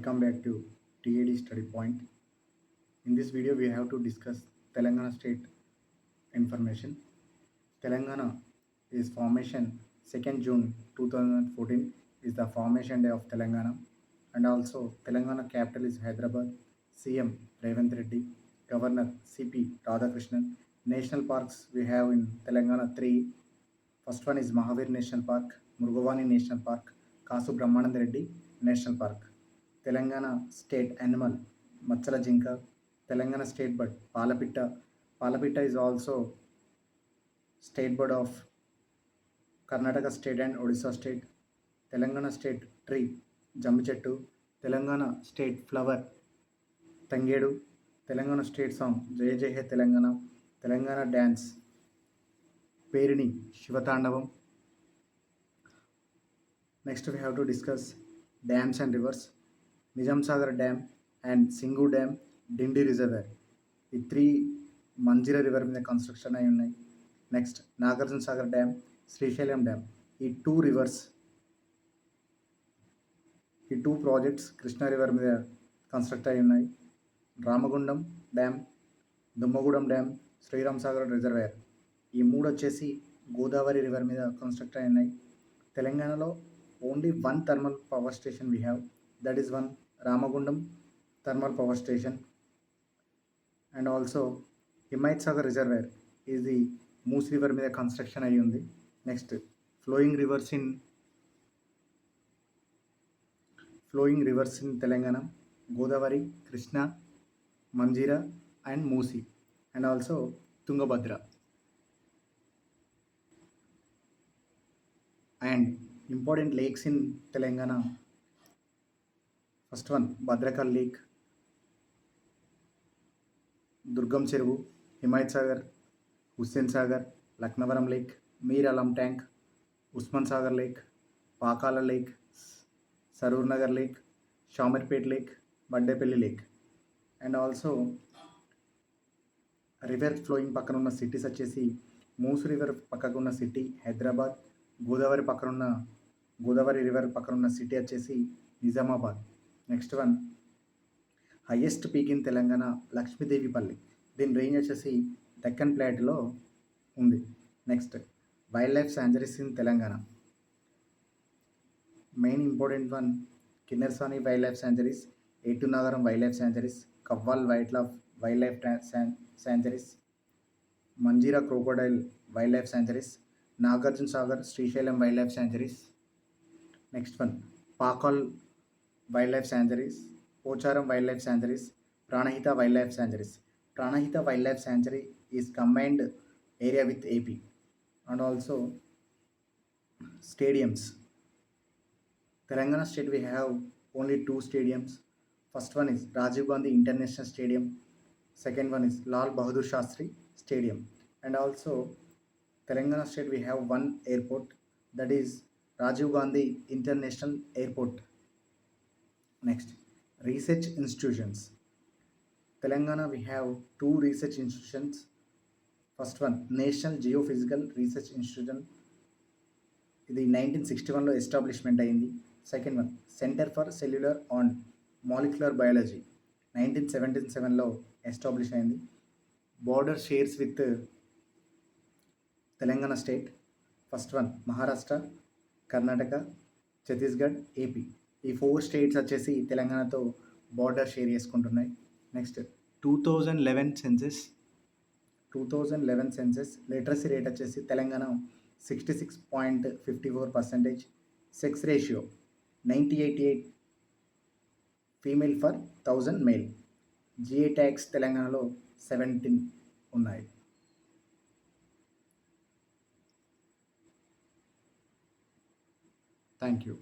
Welcome back to TAD Study Point. In this video, we have to discuss Telangana state information. Telangana is formation 2nd June 2014 is the formation day of Telangana, and also Telangana capital is Hyderabad. CM Revant Reddy, Governor CP Radhakrishnan. National parks we have in Telangana three. First one is Mahavir National Park, Murugavani National Park, Kasu Brahmanand Reddy National Park. Telangana state animal Matsala Jinka. Telangana state bird Palapitta. Palapitta is also state bird of Karnataka state and Odisha state. Telangana state tree Jambu Telangana state flower Tangedu. Telangana state song Jaya Jai Hai Telangana. Telangana dance Perini Shivatandavam. Next we have to discuss dams and rivers. Nizam Sagar Dam and Singhu Dam, Dindi Reservoir. The three Manjira River మీద construction అయి ఉన్నాయి. Next Nagarjuna Sagar dam, Srisailam dam. ఈ two rivers, ఈ two projects Krishna river మీద construct అయి ఉన్నాయి. Ramagundam dam, Dummugudem dam, Sriram Sagar reservoir. ఈ మూడు వచ్చేసి గోదావరి రివర్ మీద కన్స్ట్రక్ట్ అయి ఉన్నాయి. తెలంగాణలో only one thermal power station we have, that is one Ramagundam thermal power station, and also Himayat Sagar reservoir is the Moose river మీద కన్స్ట్రక్షన్ అయి ఉంది. Next flowing rivers in Telangana Godavari, Krishna, Manjira and Musi, and also Tungabhadra. And important lakes in Telangana. First one Bhadrakali lake, Durgam Cheruvu, Himayat Sagar, Hussain Sagar, Laknavaram lake, Mir Alam tank, Osman Sagar lake, Pakhal lake, Saroor Nagar lake, Shamirpet lake, Baddepally lake. And also river flowing పక్కన ఉన్న cities వచ్చేసి మూసు river పక్కకు ఉన్న city Hyderabad, Godavari river పక్కన ఉన్న సిటీ వచ్చేసి Nizamabad. Next one highest peak in Telangana Lakshmidevipalli. దీని range వచ్చేసి డెక్కన్ ప్లాట్లో ఉంది. Next wildlife sanctuaries in Telangana. Main important one Kinnerasani wildlife sanctuaries, Eturnagaram wildlife sanctuaries, Kawal wildlife sanctuaries, Manjira crocodile wildlife sanctuaries, Nagarjuna Sagar Srisailam wildlife sanctuaries. Next one Pakhal wildlife sanctuaries, Pocharam wildlife sanctuaries, Pranahita wildlife sanctuaries. Pranahita wildlife sanctuary is combined area with AP. And also stadiums. Telangana state we have only two stadiums. First one is Rajiv Gandhi International Stadium. Second one is Lal Bahadur Shastri Stadium. And also Telangana state we have one airport, that is Rajiv Gandhi International Airport. Next, research institutions. Telangana we have two research institutions. First one National Geophysical Research Institution. ఇది 1961లో establishment అయింది. Second one centre for cellular and molecular biology 1977లో establish అయింది. Border shares with Telangana state. First one Maharashtra, Karnataka, Chhattisgarh, AP. ఈ 4 states వచ్చేసి తెలంగాణతో border share చేసుకుంటున్నాయి. Next 2011 census literacy rate వచ్చేసి Telangana 66.54%. Sex ratio 988 female for 1000 male. GI tags తెలంగాణలో 17 ఉన్నాయి. Thank you.